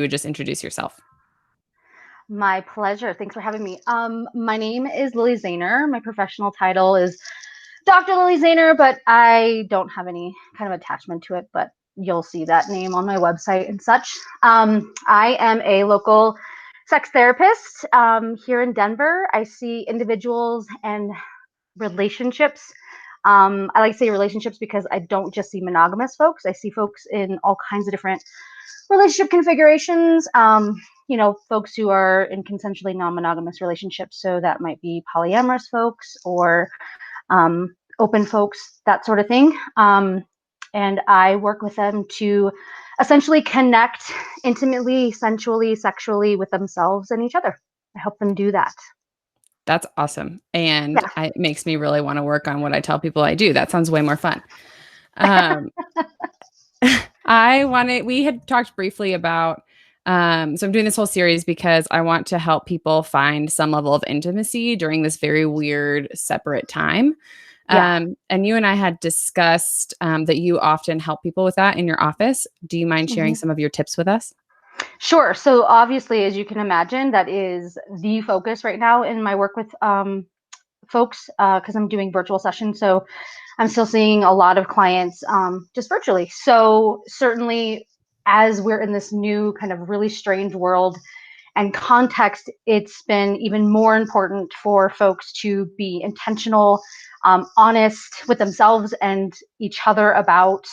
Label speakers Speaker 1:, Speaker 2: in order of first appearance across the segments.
Speaker 1: would just introduce yourself.
Speaker 2: My pleasure. Thanks for having me. My name is Lily Zehner. My professional title is Dr. Lily Zehner, but I don't have any kind of attachment to it, but you'll see that name on my website and such. I am a local sex therapist here in Denver. I see individuals and relationships. I like to say relationships because I don't just see monogamous folks. I see folks in all kinds of different relationship configurations. Folks who are in consensually non-monogamous relationships. So that might be polyamorous folks or open folks, that sort of thing. And I work with them to essentially connect intimately, sensually, sexually with themselves and each other. I help them do that.
Speaker 1: That's awesome. And
Speaker 2: Yeah.
Speaker 1: it makes me really want to work on what I tell people I do. That sounds way more fun. Um, we had talked briefly about, so I'm doing this whole series because I want to help people find some level of intimacy during this very weird, separate time.
Speaker 2: Yeah.
Speaker 1: And you and I had discussed that you often help people with that in your office. Do you mind sharing
Speaker 2: Mhm.
Speaker 1: some of your tips with us?
Speaker 2: Sure. So obviously, as you can imagine, that is the focus right now in my work with folks because I'm doing virtual sessions. So I'm still seeing a lot of clients just virtually. So certainly, as we're in this new kind of really strange world and context, it's been even more important for folks to be intentional, honest with themselves and each other about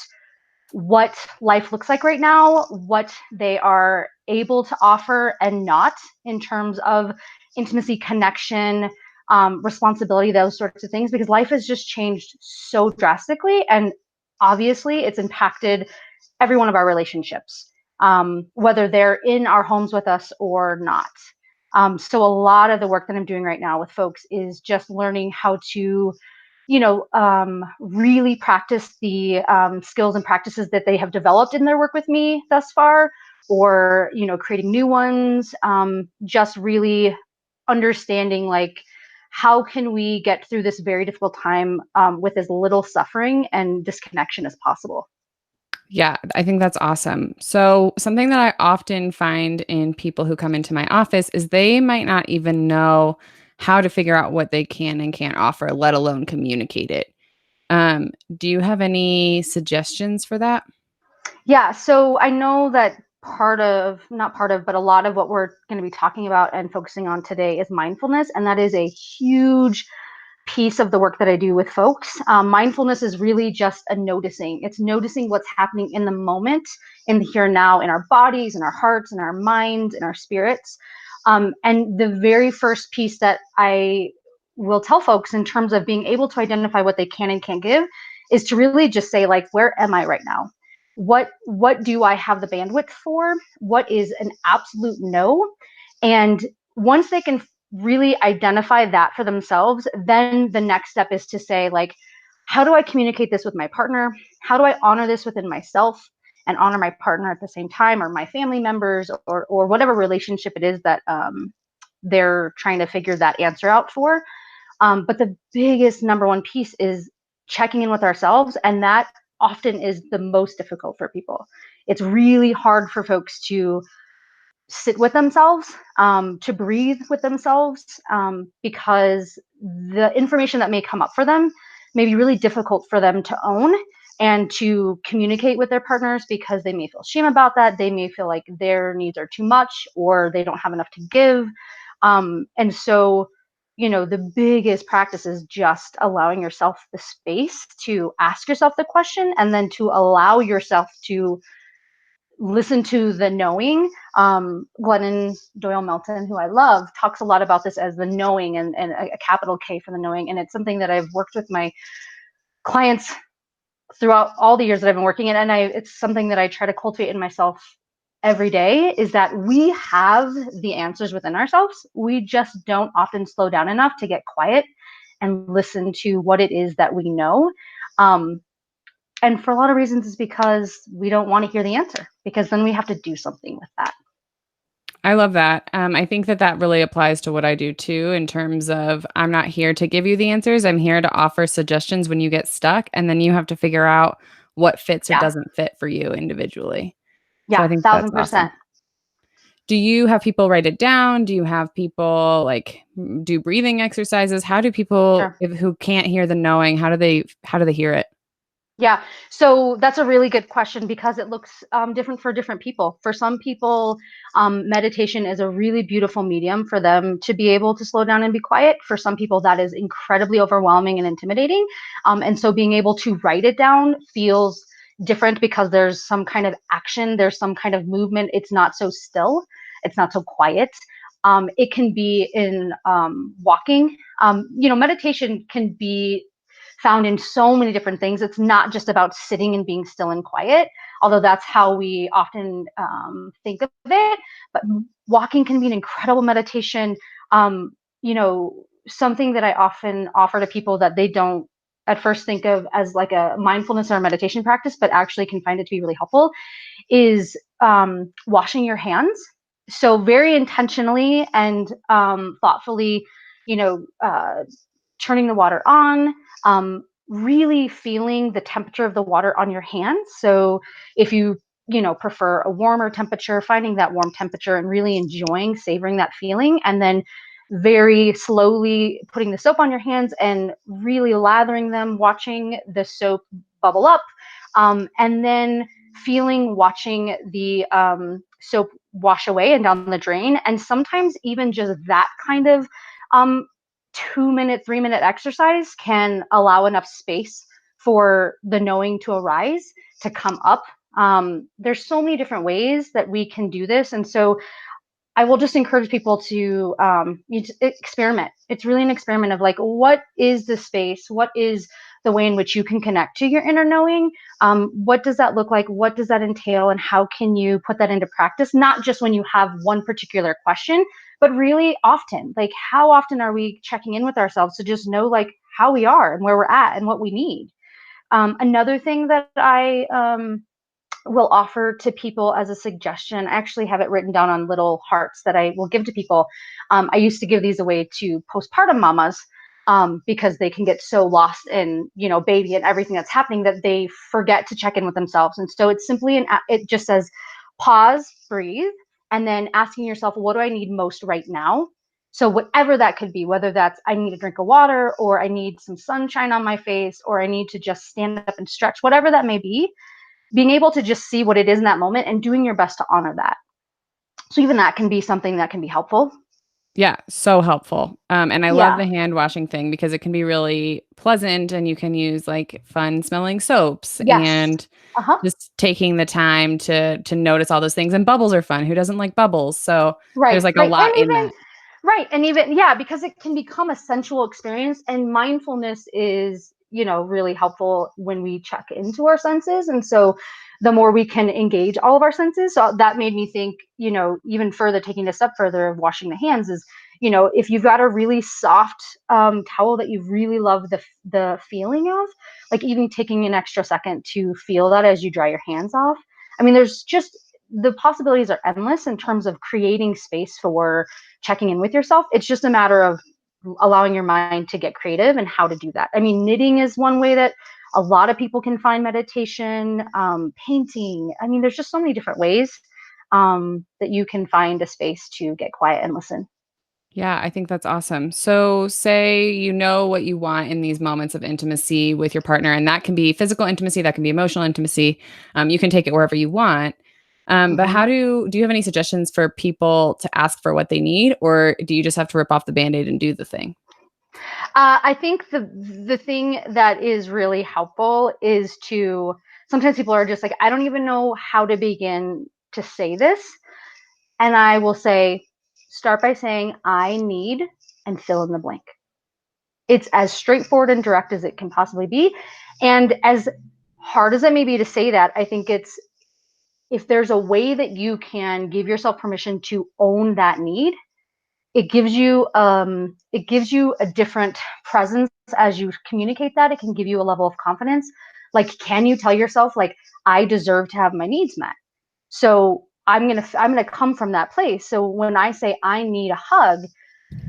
Speaker 2: what life looks like right now, what they are able to offer and not in terms of intimacy, connection, responsibility, those sorts of things, because life has just changed so drastically. And obviously, it's impacted every one of our relationships, whether they're in our homes with us or not. So, a lot of the work that I'm doing right now with folks is just learning how to really practice the skills and practices that they have developed in their work with me thus far, or creating new ones. Just really understanding like how can we get through this very difficult time with as little suffering and disconnection as possible.
Speaker 1: Yeah, I think that's awesome. So, something that I often find in people who come into my office is they might not even know how to figure out what they can and can't offer, let alone communicate it. Do you have any suggestions for that?
Speaker 2: Yeah, so I know that not part of, but a lot of what we're going to be talking about and focusing on today is mindfulness. And that is a huge piece of the work that I do with folks. Mindfulness is really just a noticing. It's noticing what's happening in the moment, in the here and now, in our bodies, in our hearts, in our minds, in our spirits. And the very first piece that I will tell folks in terms of being able to identify what they can and can't give is to really just say, like, where am I right now? What do I have the bandwidth for? What is an absolute no? And once they can really identify that for themselves, then the next step is to say, like, how do I communicate this with my partner? How do I honor this within myself and honor my partner at the same time, or my family members, or whatever relationship it is that they're trying to figure that answer out for. But the biggest number one piece is checking in with ourselves, and that often is the most difficult for people. It's really hard for folks to sit with themselves, to breathe with themselves, because the information that may come up for them may be really difficult for them to own and to communicate with their partners because they may feel shame about that. They may feel like their needs are too much or they don't have enough to give. And so, the biggest practice is just allowing yourself the space to ask yourself the question and then to allow yourself to listen to the knowing. Glennon Doyle Melton, who I love, talks a lot about this as the knowing and a capital K for the knowing. And it's something that I've worked with my clients throughout all the years that I've been working in. And it's something that I try to cultivate in myself every day, is that we have the answers within ourselves. We just don't often slow down enough to get quiet and listen to what it is that we know. And for a lot of reasons, is because we don't want to hear the answer, because then we have to do something with that.
Speaker 1: I love that. I think that that really applies to what I do too, in terms of I'm not here to give you the answers. I'm here to offer suggestions when you get stuck, and then you have to figure out what fits or
Speaker 2: Yeah.
Speaker 1: doesn't fit for you individually. So I
Speaker 2: Yeah,
Speaker 1: think that's
Speaker 2: thousand
Speaker 1: awesome.
Speaker 2: percent.
Speaker 1: Do you have people write it down? Do you have people like do breathing exercises? How do people
Speaker 2: Sure.
Speaker 1: who can't hear the knowing, how do they hear it?
Speaker 2: Yeah, so that's a really good question because it looks different for different people. For some people, meditation is a really beautiful medium for them to be able to slow down and be quiet. For some people, that is incredibly overwhelming and intimidating. And so being able to write it down feels different because there's some kind of action, there's some kind of movement. It's not so still, it's not so quiet. It can be in walking. Meditation can be found in so many different things. It's not just about sitting and being still and quiet, although that's how we often think of it. But walking can be an incredible meditation. Something that I often offer to people that they don't at first think of as like a mindfulness or a meditation practice, but actually can find it to be really helpful, is washing your hands. So very intentionally and thoughtfully, you know, uh, turning the water on, really feeling the temperature of the water on your hands. So if you prefer a warmer temperature, finding that warm temperature and really enjoying, savoring that feeling, and then very slowly putting the soap on your hands and really lathering them, watching the soap bubble up, and then watching the soap wash away and down the drain. And sometimes even just that kind of um, 2 minute, 3 minute exercise can allow enough space for the knowing to arise, to come up. There's so many different ways that we can do this. And so I will just encourage people to experiment. It's really an experiment of like, what is the space? What is the way in which you can connect to your inner knowing? What does that look like? What does that entail? And how can you put that into practice? Not just when you have one particular question, but really often. Like, how often are we checking in with ourselves to just know like how we are and where we're at and what we need? Another thing that I will offer to people as a suggestion. I actually have it written down on little hearts that I will give to people. I used to give these away to postpartum mamas because they can get so lost in, baby and everything that's happening that they forget to check in with themselves. And so it's simply it just says pause, breathe, and then asking yourself, what do I need most right now? So whatever that could be, whether that's I need a drink of water or I need some sunshine on my face or I need to just stand up and stretch, whatever that may be, being able to just see what it is in that moment and doing your best to honor that. So even that can be something that can be helpful.
Speaker 1: Yeah, so helpful. And I love
Speaker 2: Yeah.
Speaker 1: the hand washing thing because it can be really pleasant and you can use like fun smelling soaps
Speaker 2: Yes.
Speaker 1: and
Speaker 2: Uh-huh.
Speaker 1: just taking the time to notice all those things. And bubbles are fun. Who doesn't like bubbles? So there's
Speaker 2: Right.
Speaker 1: like a
Speaker 2: Right.
Speaker 1: lot in that.
Speaker 2: And even yeah, because it can become a sensual experience, and mindfulness is, really helpful when we check into our senses. And so the more we can engage all of our senses. So that made me think, even further, taking a step further of washing the hands is, if you've got a really soft towel that you really love the feeling of, like even taking an extra second to feel that as you dry your hands off. I mean, there's just the possibilities are endless in terms of creating space for checking in with yourself. It's just a matter of allowing your mind to get creative and how to do that. I mean, knitting is one way that a lot of people can find meditation, painting. I mean, there's just so many different ways that you can find a space to get quiet and listen.
Speaker 1: Yeah, I think that's awesome. So, say you know what you want in these moments of intimacy with your partner, and that can be physical intimacy, that can be emotional intimacy. You can take it wherever you want. But
Speaker 2: Mhm.
Speaker 1: do you have any suggestions for people to ask for what they need, or do you just have to rip off the band-aid and do the thing?
Speaker 2: I think the thing that is really helpful is to sometimes people are just like, I don't even know how to begin to say this. And I will say, start by saying, I need, and fill in the blank. It's as straightforward and direct as it can possibly be. And as hard as it may be to say that, I think it's if there's a way that you can give yourself permission to own that need, it gives you a different presence as you communicate that. It can give you a level of confidence. Like, can you tell yourself, like, I deserve to have my needs met? So I'm gonna come from that place. So when I say I need a hug,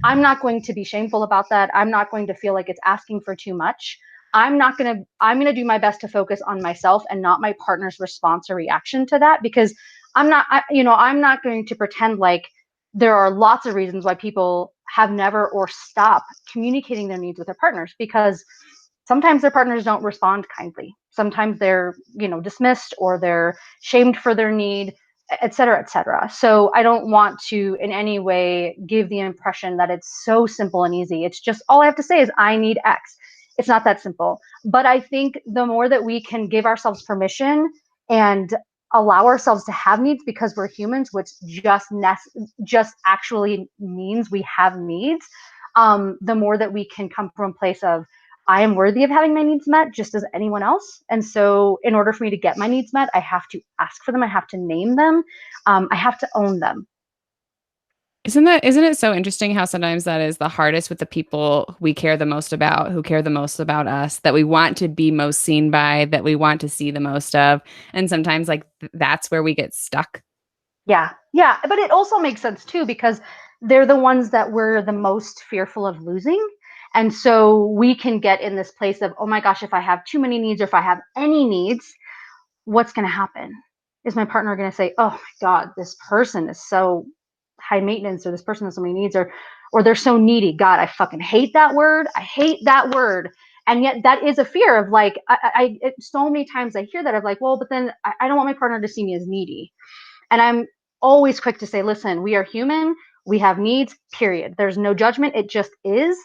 Speaker 2: I'm not going to be shameful about that. I'm not going to feel like it's asking for too much. I'm going to do my best to focus on myself and not my partner's response or reaction to that, because I'm not going to pretend like there are lots of reasons why people have never or stop communicating their needs with their partners, because sometimes their partners don't respond kindly. Sometimes they're, dismissed, or they're shamed for their need, et cetera, et cetera. So I don't want to in any way give the impression that it's so simple and easy. It's just, all I have to say is I need X. It's not that simple. But I think the more that we can give ourselves permission and allow ourselves to have needs because we're humans, which just actually means we have needs, the more that we can come from a place of, I am worthy of having my needs met just as anyone else. And so in order for me to get my needs met, I have to ask for them. I have to name them. I have to own them.
Speaker 1: Isn't it so interesting how sometimes that is the hardest with the people we care the most about, who care the most about us, that we want to be most seen by, that we want to see the most of. And sometimes like that's where we get stuck.
Speaker 2: Yeah. Yeah. But it also makes sense too, because they're the ones that we're the most fearful of losing. And so we can get in this place of, oh my gosh, if I have too many needs, or if I have any needs, what's going to happen? Is my partner going to say, oh my God, this person is so high maintenance, or this person has so many needs, or they're so needy. God, I fucking hate that word. I hate that word. And yet that is a fear of like, so many times I hear that of like, well, but then I don't want my partner to see me as needy. And I'm always quick to say, listen, we are human. We have needs, period. There's no judgment. It just is.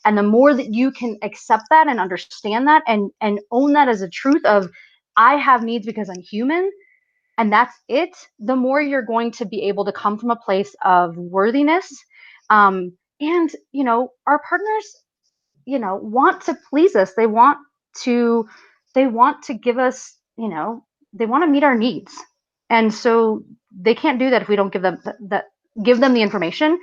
Speaker 2: And the more that you can accept that and understand that, and own that as a truth of, I have needs because I'm human, and that's it, the more you're going to be able to come from a place of worthiness. And, our partners, want to please us. To, they want to give us, they want to meet our needs. And so they can't do that if we don't give them give them the information.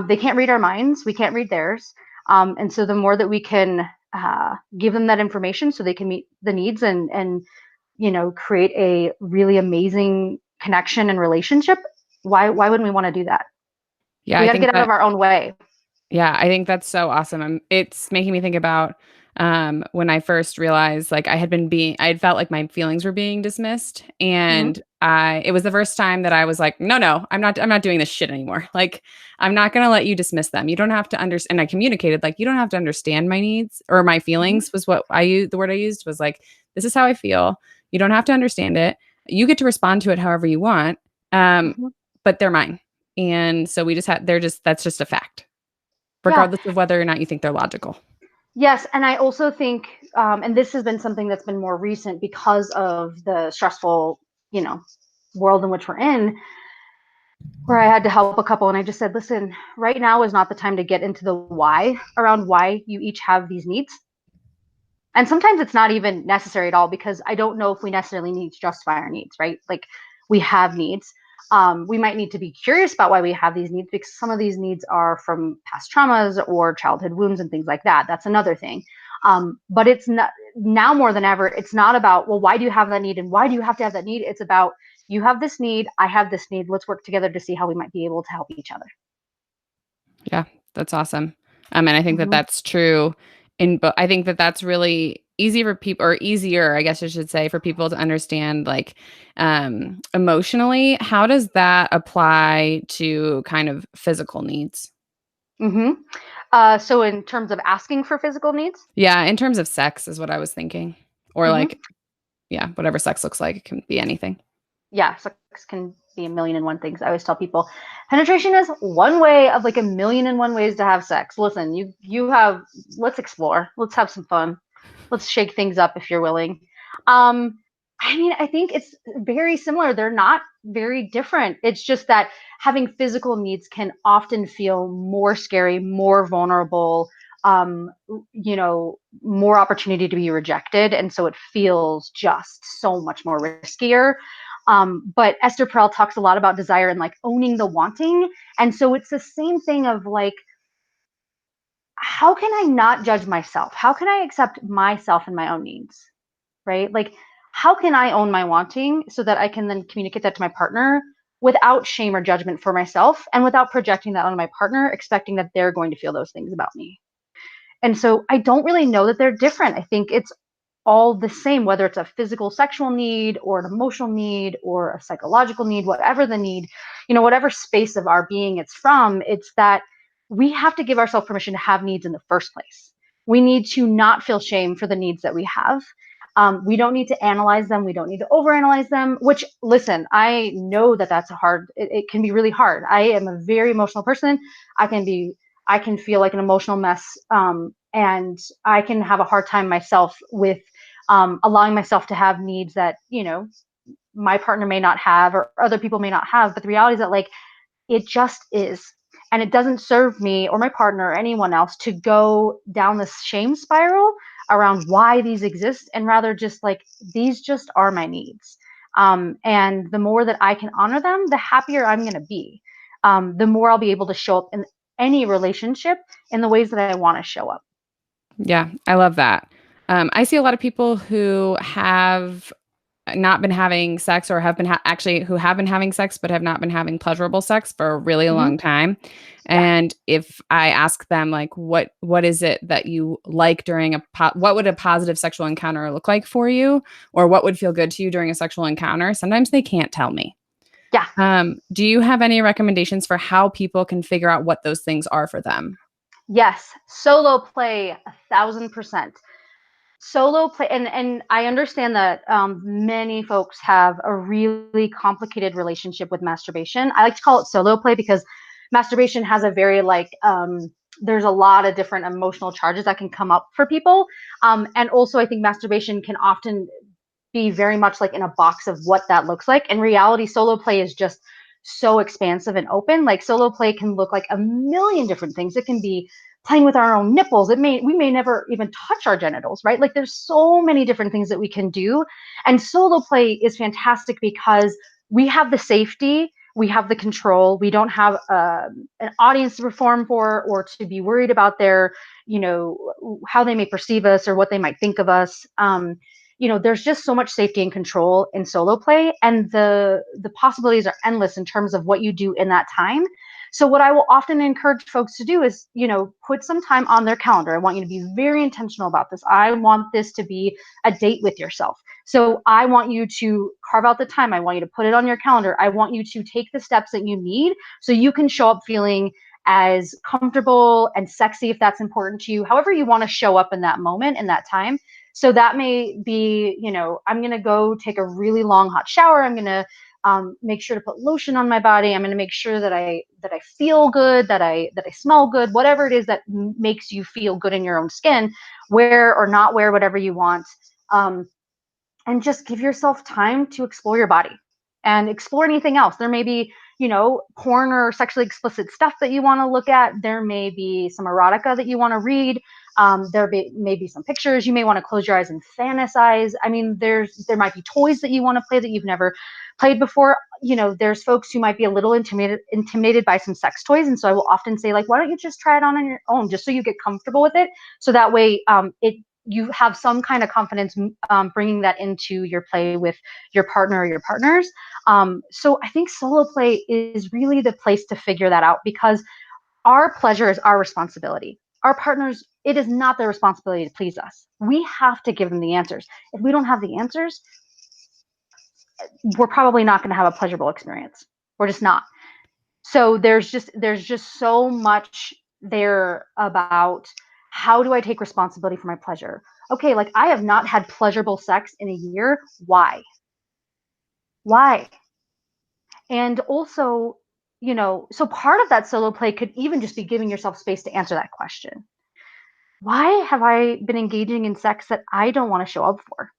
Speaker 2: They can't read our minds. We can't read theirs. And so the more that we can give them that information so they can meet the needs, and create a really amazing connection and relationship, why wouldn't we want to do that?
Speaker 1: Yeah,
Speaker 2: We
Speaker 1: I
Speaker 2: got to
Speaker 1: think
Speaker 2: get out of
Speaker 1: that
Speaker 2: our own way.
Speaker 1: Yeah, I think that's so awesome. It's making me think about when I first realized like I had felt like my feelings were being dismissed,
Speaker 2: Hmm.
Speaker 1: and it was the first time that I was like, no, I'm not doing this shit anymore. Like, I'm not going to let you dismiss them. You don't have to understand. And I communicated like, you don't have to understand my needs or my
Speaker 2: Hmm.
Speaker 1: feelings, was what I used. The word I used was like, this is how I feel. You don't have to understand it. You get to respond to it however you want. Um,
Speaker 2: Hmm.
Speaker 1: but they're mine. And so that's just a fact,
Speaker 2: Yeah.
Speaker 1: regardless of whether or not you think they're logical.
Speaker 2: Yes, and I also think, and this has been something that's been more recent because of the stressful, you know, world in which we're in, where I had to help a couple, and I just said, listen, right now is not the time to get into the why around why you each have these needs. And sometimes it's not even necessary at all, because I don't know if we necessarily need to justify our needs, right? Like, we have needs. We might need to be curious about why we have these needs, because some of these needs are from past traumas or childhood wounds and things like that. That's another thing. But it's not, now more than ever, it's not about, well, why do you have that need and why do you have to have that need? It's about, you have this need, I have this need. Let's work together to see how we might be able to help each other.
Speaker 1: Yeah, that's awesome. And I think that
Speaker 2: Mm-hmm.
Speaker 1: that's true but I think that that's really easy for people, or easier, I guess I should say, for people to understand, like, emotionally. How does that apply to kind of physical needs?
Speaker 2: Mm-hmm. So in terms of asking for physical needs,
Speaker 1: Yeah, in terms of sex is what I was thinking. Or
Speaker 2: mm-hmm.
Speaker 1: like, yeah, whatever sex looks like, it can be anything.
Speaker 2: Yeah, sex can be a million and one things. I always tell people penetration is one way of like a million and one ways to have sex. Listen, you have, let's explore. Let's have some fun. Let's shake things up if you're willing. Um I mean, I think it's very similar. They're not very different. It's just that having physical needs can often feel more scary, more vulnerable, more opportunity to be rejected, and so it feels just so much more riskier. But Esther Perel talks a lot about desire and like owning the wanting. And so it's the same thing of like, how can I not judge myself? How can I accept myself and my own needs? Right? Like, how can I own my wanting so that I can then communicate that to my partner without shame or judgment for myself, and without projecting that on my partner, expecting that they're going to feel those things about me? And so I don't really know that they're different. I think it's all the same, whether it's a physical sexual need or an emotional need or a psychological need, whatever the need, whatever space of our being it's from, it's that we have to give ourselves permission to have needs in the first place. We need to not feel shame for the needs that we have. We don't need to analyze them. We don't need to overanalyze them, which, listen, I know that that's it can be really hard. I am a very emotional person. I can feel like an emotional mess. And I can have a hard time myself with allowing myself to have needs that, my partner may not have or other people may not have. But the reality is that, like, it just is. And it doesn't serve me or my partner or anyone else to go down this shame spiral around why these exist, and rather just like, these just are my needs. And the more that I can honor them, the happier I'm going to be. The more I'll be able to show up in any relationship in the ways that I want to show up.
Speaker 1: Yeah, I love that. I see a lot of people who have not been having sex, or have been actually who have been having sex but have not been having pleasurable sex for a really
Speaker 2: Mm-hmm.
Speaker 1: long time.
Speaker 2: Yeah.
Speaker 1: And if I ask them, like, what is it that you like during what would a positive sexual encounter look like for you, or what would feel good to you during a sexual encounter, sometimes they can't tell me.
Speaker 2: Yeah.
Speaker 1: Do you have any recommendations for how people can figure out what those things are for them?
Speaker 2: Yes. Solo play, 1,000%. Solo play, and I understand that many folks have a really complicated relationship with masturbation. I like to call it solo play because masturbation has a very, like, there's a lot of different emotional charges that can come up for people. And also, I think masturbation can often be very much like in a box of what that looks like. In reality, solo play is just so expansive and open. Like, solo play can look like a million different things. It can be playing with our own nipples. We may never even touch our genitals, right? Like, there's so many different things that we can do. And solo play is fantastic because we have the safety, we have the control. We don't have an audience to perform for, or to be worried about their, how they may perceive us or what they might think of us. There's just so much safety and control in solo play, and the possibilities are endless in terms of what you do in that time. So what I will often encourage folks to do is, put some time on their calendar. I want you to be very intentional about this. I want this to be a date with yourself. So I want you to carve out the time. I want you to put it on your calendar. I want you to take the steps that you need so you can show up feeling as comfortable and sexy, if that's important to you, however you want to show up in that moment, in that time. So that may be, I'm going to go take a really long hot shower. I'm going to make sure to put lotion on my body. I'm going to make sure that I feel good, that I smell good, whatever it is that makes you feel good in your own skin. Wear or not wear whatever you want, and just give yourself time to explore your body and explore anything else. There may be, porn or sexually explicit stuff that you want to look at. There may be some erotica that you want to read. May be some pictures. You may want to close your eyes and fantasize. I mean, there might be toys that you want to play that you've never played before. There's folks who might be a little intimidated by some sex toys. And so I will often say, like, why don't you just try it on your own, just so you get comfortable with it. So that way, you have some kind of confidence bringing that into your play with your partner or your partners. So I think solo play is really the place to figure that out, because our pleasure is our responsibility. Our partners, it is not their responsibility to please us. We have to give them the answers. If we don't have the answers, we're probably not going to have a pleasurable experience. We're just not. So there's just so much there about, how do I take responsibility for my pleasure? Okay, like, I have not had pleasurable sex in a year. Why? And also, so part of that solo play could even just be giving yourself space to answer that question. Why have I been engaging in sex that I don't want to show up for?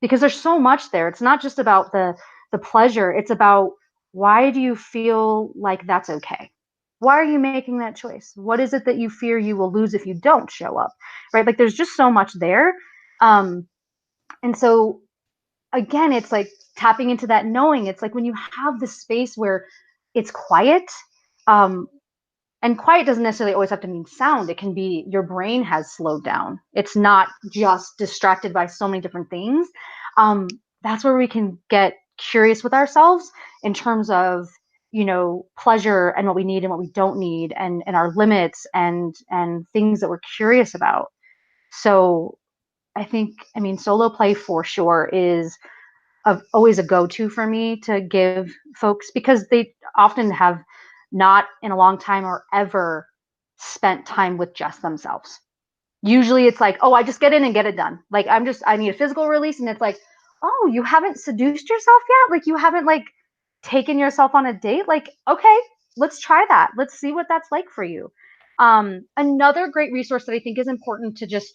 Speaker 2: Because there's so much there. It's not just about the pleasure. It's about, why do you feel like that's okay? Why are you making that choice? What is it that you fear you will lose if you don't show up? Right? Like, there's just so much there. And so, again, it's like tapping into that knowing. It's like when you have this space where it's quiet, um, and quiet doesn't necessarily always have to mean sound. It can be your brain has slowed down. It's not just distracted by so many different things. Um, that's where we can get curious with ourselves in terms of, pleasure and what we need and what we don't need, and our limits and things that we're curious about. So I think, I mean, solo play for sure is always a go-to for me to give folks because they often have not in a long time or ever spent time with just themselves. Usually it's like, oh, I just get in and get it done. Like I need a physical release. And it's like, oh, you haven't seduced yourself yet? Like you haven't like taken yourself on a date? Like, okay, let's try that. Let's see what that's like for you. Another great resource that I think is important to just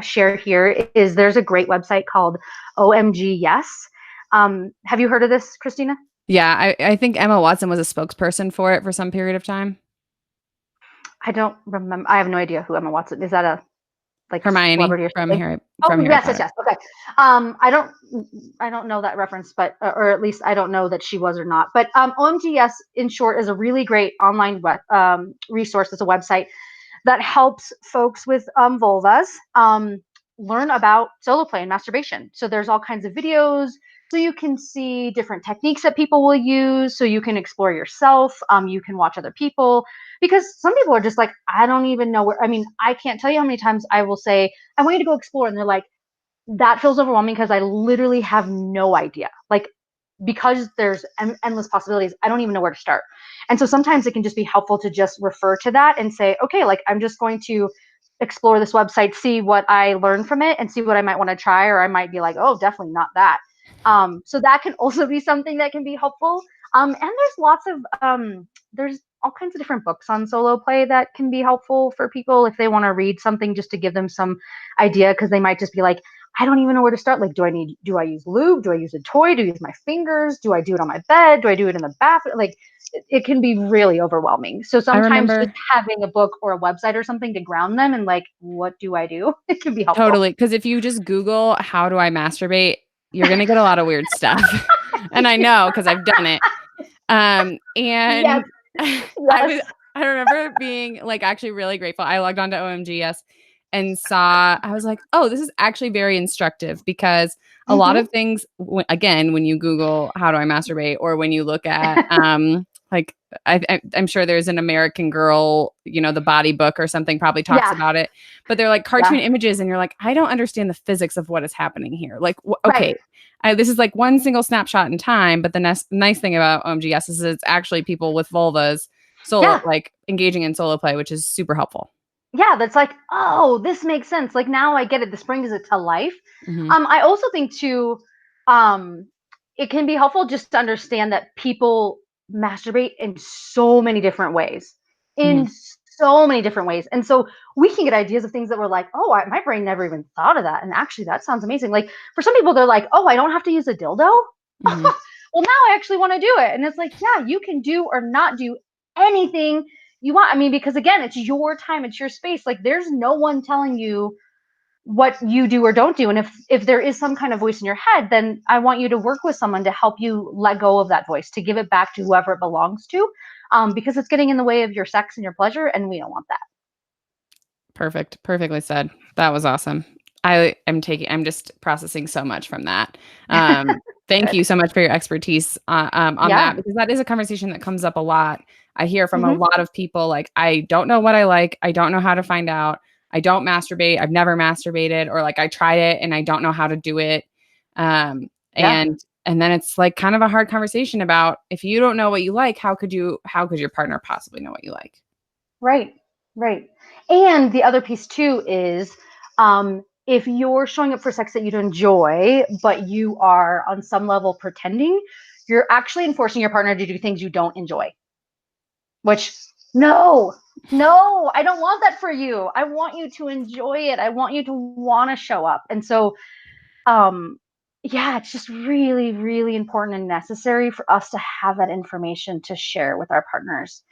Speaker 2: share here is there's a great website called OMG Yes. Have you heard of this, Krystyna?
Speaker 1: Yeah, I think Emma Watson was a spokesperson for it for some period of time.
Speaker 2: I don't remember. I have no idea who Emma Watson is. That a like
Speaker 1: Hermione
Speaker 2: celebrity or
Speaker 1: from
Speaker 2: something?
Speaker 1: from
Speaker 2: Oh
Speaker 1: Harry
Speaker 2: yes, yes,
Speaker 1: Potter.
Speaker 2: yes. Okay. I don't know that reference, but or at least I don't know that she was or not. But OMGS in short is a really great online resource. It's a website that helps folks with vulvas learn about solo play and masturbation. So there's all kinds of videos. So you can see different techniques that people will use. So you can explore yourself. You can watch other people because some people are just like, I don't even know where. I mean, I can't tell you how many times I will say, I want you to go explore. And they're like, that feels overwhelming because I literally have no idea. Like, because there's endless possibilities, I don't even know where to start. And so sometimes it can just be helpful to just refer to that and say, okay, like I'm just going to explore this website, see what I learned from it, and see what I might want to try, or I might be like, oh, definitely not that. So that can also be something that can be helpful. And there's lots of there's all kinds of different books on solo play that can be helpful for people if they want to read something just to give them some idea because they might just be like, I don't even know where to start. Like, do I use lube? Do I use a toy? Do I use my fingers? Do I do it on my bed? Do I do it in the bathroom? Like, it can be really overwhelming. So
Speaker 1: I
Speaker 2: sometimes just
Speaker 1: remember
Speaker 2: having a book or a website or something to ground them and like, what do I do? It can be helpful.
Speaker 1: totally because if you just Google how do I masturbate, you're gonna get a lot of weird stuff. And I know because I've done it.
Speaker 2: Yes,
Speaker 1: And I
Speaker 2: yes.
Speaker 1: was I remember being like actually really grateful. I logged on to OMGS and saw I was like, "Oh, this is actually very instructive," because a lot
Speaker 2: Mm-hmm.
Speaker 1: of things again, when you Google how do I masturbate or when you look at like I'm sure there's an American Girl, the body book or something probably talks
Speaker 2: Yeah,
Speaker 1: about it, but they're like cartoon
Speaker 2: yeah,
Speaker 1: images and you're like, "I don't understand the physics of what is happening here." Like,
Speaker 2: right.
Speaker 1: okay, this is like one single snapshot in time, but the nice thing about OMGS is it's actually people with vulvas solo
Speaker 2: Yeah,
Speaker 1: like engaging in solo play, which is super helpful.
Speaker 2: yeah. That's like, oh, this makes sense. Like now I get it. This brings it to life.
Speaker 1: Hmm.
Speaker 2: I also think too, um, it can be helpful just to understand that people masturbate in so many different ways,
Speaker 1: Hmm.
Speaker 2: in so many different ways, and so we can get ideas of things that we're like, oh, my brain never even thought of that, and actually that sounds amazing. Like for some people, they're like, oh, I don't have to use a dildo.
Speaker 1: Hmm.
Speaker 2: Well, now I actually want to do it, and it's like, yeah, you can do or not do anything you want. I mean, because again, it's your time, it's your space. Like there's no one telling you what you do or don't do. And if there is some kind of voice in your head, then I want you to work with someone to help you let go of that voice, to give it back to whoever it belongs to, because it's getting in the way of your sex and your pleasure, and we don't want that.
Speaker 1: Perfect. Perfectly said. That was awesome. I'm just processing so much from that. Thank
Speaker 2: Good.
Speaker 1: you so much for your expertise on
Speaker 2: Yeah.
Speaker 1: that because that is a conversation that comes up a lot. I hear from a
Speaker 2: Hmm.
Speaker 1: lot of people like, I don't know what I like. I don't know how to find out. I don't masturbate. I've never masturbated, or like I tried it and I don't know how to do it. Um,
Speaker 2: Yeah.
Speaker 1: and then it's like kind of a hard conversation about if you don't know what you like, how could your partner possibly know what you like?
Speaker 2: Right. Right. And the other piece too is, if you're showing up for sex that you don't enjoy, but you are on some level pretending, you're actually enforcing your partner to do things you don't enjoy. Which, no, no, I don't want that for you. I want you to enjoy it. I want you to want to show up. And so, um, yeah, it's just really, really important and necessary for us to have that information to share with our partners.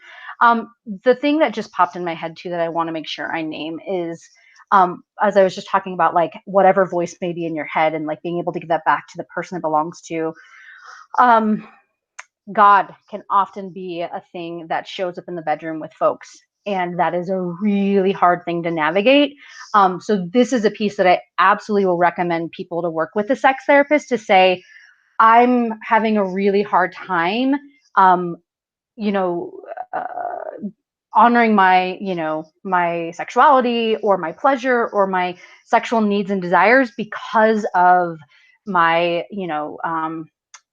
Speaker 2: The thing that just popped in my head too that I want to make sure I name is, as I was just talking about, like whatever voice may be in your head and like being able to give that back to the person it belongs to. Um, God can often be a thing that shows up in the bedroom with folks. And that is a really hard thing to navigate. So, this is a piece that I absolutely will recommend people to work with a sex therapist to say, I'm having a really hard time, um, you know, uh, honoring my, my sexuality or my pleasure or my sexual needs and desires because of my,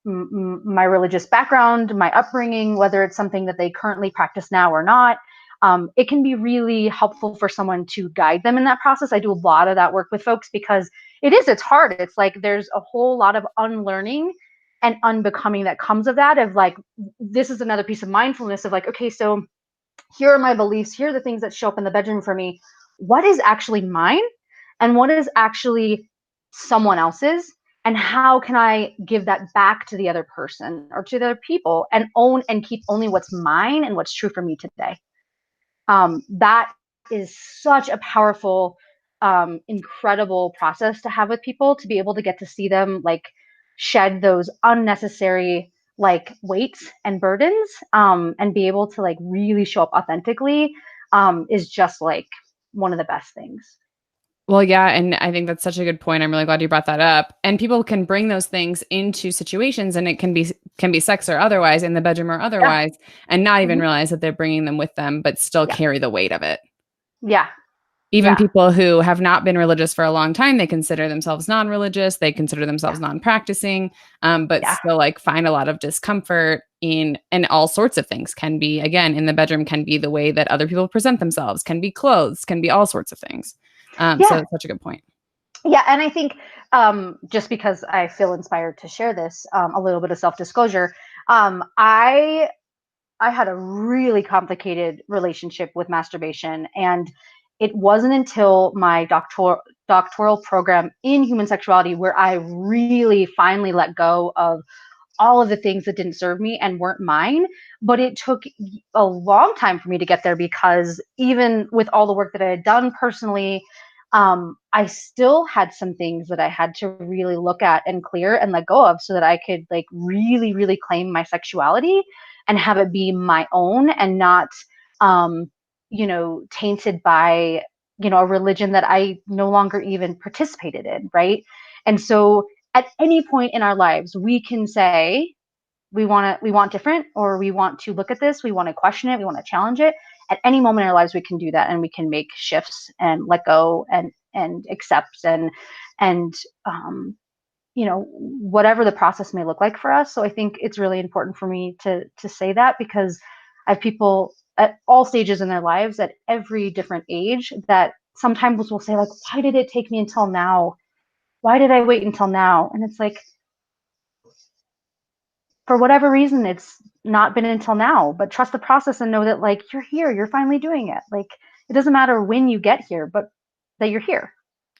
Speaker 2: my religious background, my upbringing, whether it's something that they currently practice now or not. It can be really helpful for someone to guide them in that process. I do a lot of that work with folks because it's hard. It's like there's a whole lot of unlearning and unbecoming that comes of that, of like, this is another piece of mindfulness of like, okay, so here are my beliefs, here are the things that show up in the bedroom for me. What is actually mine and what is actually someone else's? And how can I give that back to the other person or to the other people and own and keep only what's mine and what's true for me today? That is such a powerful, incredible process to have with people, to be able to get to see them like shed those unnecessary like weights and burdens, and be able to like really show up authentically, is just like one of the best things.
Speaker 1: Well, yeah, and I think that's such a good point. I'm really glad you brought that up. And people can bring those things into situations, and it can be sex or otherwise, in the bedroom or
Speaker 2: Yeah.
Speaker 1: otherwise, and not even
Speaker 2: Hmm.
Speaker 1: realize that they're bringing them with them, but still
Speaker 2: Yeah.
Speaker 1: carry the weight of it.
Speaker 2: Yeah.
Speaker 1: Even
Speaker 2: Yeah.
Speaker 1: people who have not been religious for a long time, they consider themselves non-religious, they consider
Speaker 2: Yeah.
Speaker 1: themselves non-practicing, but
Speaker 2: Yeah.
Speaker 1: still like find a lot of discomfort in, and all sorts of things. Can be, again, in the bedroom, can be the way that other people present themselves, can be clothes, can be all sorts of things. So
Speaker 2: Yeah.
Speaker 1: it's such a good point.
Speaker 2: Yeah, and I think, just because I feel inspired to share this, a little bit of self disclosure, I had a really complicated relationship with masturbation, and it wasn't until my doctoral program in human sexuality where I really finally let go of all of the things that didn't serve me and weren't mine. But it took a long time for me to get there, because even with all the work that I had done personally, I still had some things that I had to really look at and clear and let go of, so that I could like really, really claim my sexuality and have it be my own, and not, tainted by, a religion that I no longer even participated in. Right. And so at any point in our lives, we can say we want different, or we want to look at this, we want to question it, we want to challenge it. At any moment in our lives, we can do that, and we can make shifts and let go and accept, and whatever the process may look like for us. So I think it's really important for me to say that, because I have people at all stages in their lives, at every different age, that sometimes will say like, why did it take me until now? Why did I wait until now? And it's like, for whatever reason, it's not been until now. But trust the process and know that like you're here, you're finally doing it. Like it doesn't matter when you get here, but that you're here.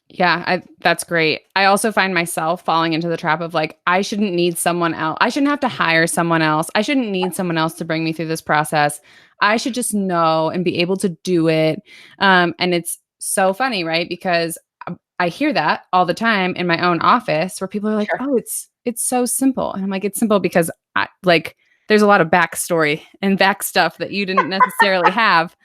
Speaker 1: Yeah, that's great. I also find myself falling into the trap of like, I shouldn't need someone else. I shouldn't have to hire someone else. I shouldn't need someone else to bring me through this process. I should just know and be able to do it. And it's so funny, right? Because I hear that all the time in my own office, where people are like,
Speaker 2: Sure.
Speaker 1: "Oh, it's so simple," and I'm like, "It's simple because there's a lot of backstory and back stuff that you didn't necessarily have."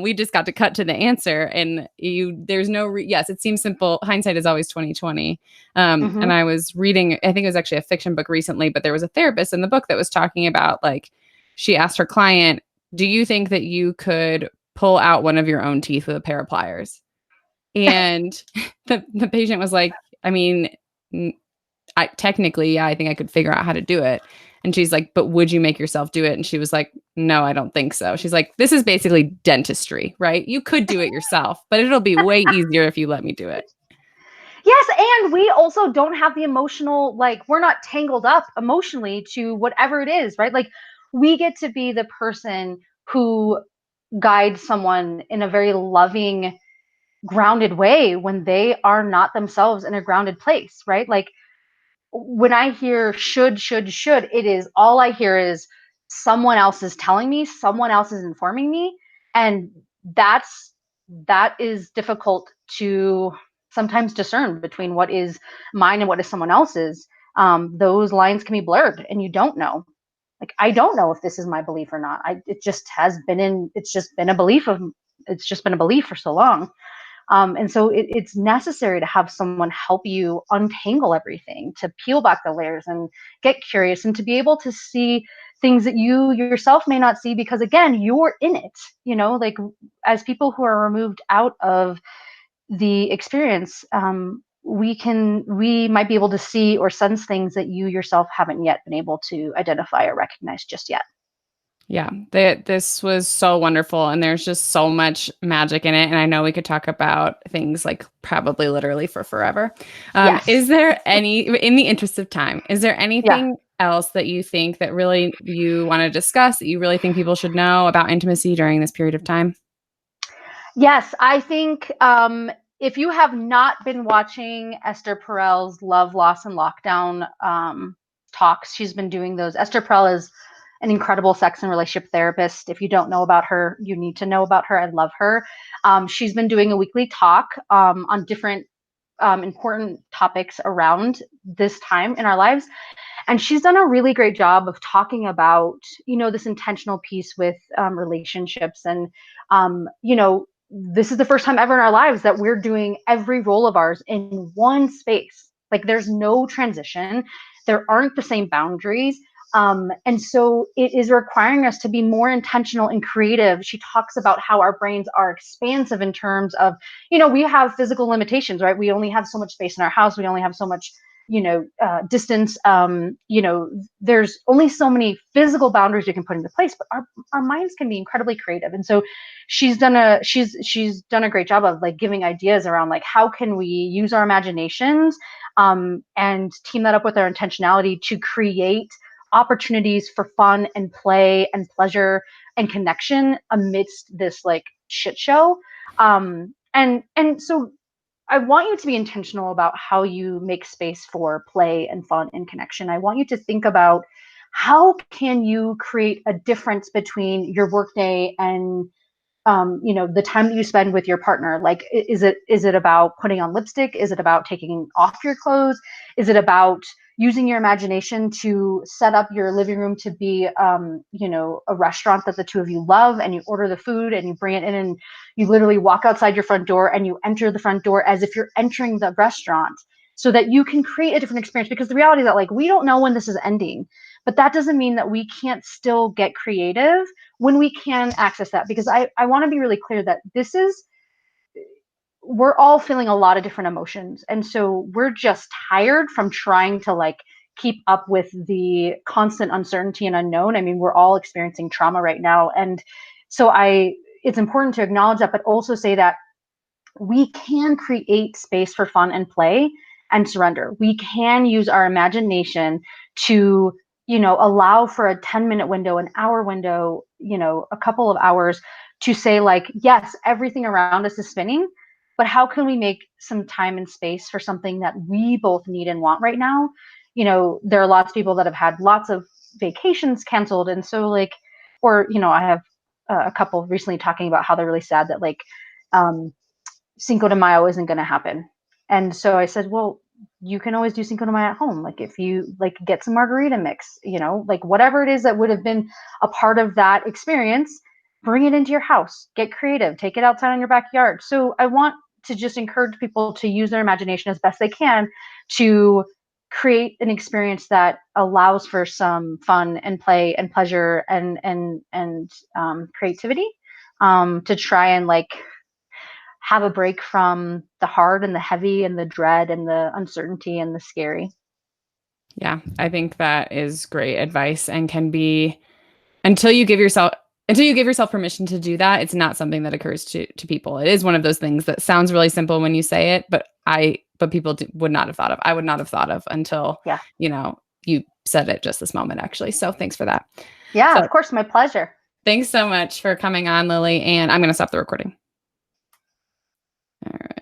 Speaker 1: We just got to cut to the answer, and there's no yes, it seems simple. Hindsight is always 2020.
Speaker 2: Mm-hmm.
Speaker 1: And I was reading, I think it was actually a fiction book recently, but there was a therapist in the book that was talking about like, she asked her client, "Do you think that you could pull out one of your own teeth with a pair of pliers?" And the patient was like, "I mean, technically, yeah, I think I could figure out how to do it." And she's like, "But would you make yourself do it?" And she was like, "No, I don't think so." She's like, "This is basically dentistry, right? You could do it yourself, but it'll be way easier if you let me do it."
Speaker 2: Yes, and we also don't have the emotional, like we're not tangled up emotionally to whatever it is, right? Like we get to be the person who guides someone in a very loving, grounded way when they are not themselves in a grounded place, right? Like when I hear should, it is all I hear is someone else is telling me, someone else is informing me. And that is difficult to sometimes discern between what is mine and what is someone else's. Those lines can be blurred and you don't know. Like I don't know if this is my belief or not. It just has been it's just been a belief of it's just been a belief for so long. And so it's necessary to have someone help you untangle everything, to peel back the layers and get curious, and to be able to see things that you yourself may not see because, again, you're in it. Like, as people who are removed out of the experience, we might be able to see or sense things that you yourself haven't yet been able to identify or recognize just yet.
Speaker 1: Yeah, this was so wonderful, and there's just so much magic in it. And I know we could talk about things like probably literally for forever.
Speaker 2: Yes.
Speaker 1: Is there in the interest of time, is there
Speaker 2: Yeah.
Speaker 1: anything else that you think that really you want to discuss that you really think people should know about intimacy during this period of time?
Speaker 2: Yes, I think, if you have not been watching Esther Perel's Love, Loss, and Lockdown talks, she's been doing those. Esther Perel is an incredible sex and relationship therapist. If you don't know about her, you need to know about her. I love her. She's been doing a weekly talk on different important topics around this time in our lives. And she's done a really great job of talking about, this intentional piece with relationships. And, this is the first time ever in our lives that we're doing every role of ours in one space. Like, there's no transition, there aren't the same boundaries. And so it is requiring us to be more intentional and creative. She talks about how our brains are expansive in terms of, we have physical limitations, right? We only have so much space in our house. We only have so much distance. There's only so many physical boundaries you can put into place, but our minds can be incredibly creative. And so she's done a great job of, like, giving ideas around, like, how can we use our imaginations and team that up with our intentionality to create opportunities for fun and play and pleasure and connection amidst this, like, shit show. And so I want you to be intentional about how you make space for play and fun and connection. I want you to think about, how can you create a difference between your workday and the time that you spend with your partner. Like, is it about putting on lipstick? Is it about taking off your clothes? Is it about using your imagination to set up your living room to be a restaurant that the two of you love, and you order the food and you bring it in, and you literally walk outside your front door and you enter the front door as if you're entering the restaurant, so that you can create a different experience. Because the reality is that, like, we don't know when this is ending, but that doesn't mean that we can't still get creative when we can access that. Because I want to be really clear that we're all feeling a lot of different emotions. And so we're just tired from trying to, like, keep up with the constant uncertainty and unknown. I mean, we're all experiencing trauma right now. And so it's important to acknowledge that, but also say that we can create space for fun and play and surrender. We can use our imagination to, allow for a 10-minute window, an hour window, a couple of hours, to say, like, yes, everything around us is spinning, but how can we make some time and space for something that we both need and want right now? There are lots of people that have had lots of vacations canceled. And so, like, or, I have a couple recently talking about how they're really sad that, like, um, Cinco de Mayo isn't going to happen. And so I said, well, you can always do Cinco de Mayo at home. Like, if you, like, get some margarita mix, like, whatever it is that would have been a part of that experience, bring it into your house, get creative, take it outside in your backyard. So I want to just encourage people to use their imagination as best they can to create an experience that allows for some fun and play and pleasure and creativity, to try and, like, have a break from the hard and the heavy and the dread and the uncertainty and the scary.
Speaker 1: Yeah, I think that is great advice, and can be, until you give yourself permission to do that, it's not something that occurs to people. It is one of those things that sounds really simple when you say it, but people would not have thought of. I would not have thought of until,
Speaker 2: Yeah.
Speaker 1: you said it just this moment, actually. So thanks for that.
Speaker 2: Yeah,
Speaker 1: So
Speaker 2: of course. My pleasure.
Speaker 1: thanks so much for coming on, Lily, and I'm going to stop the recording. All right.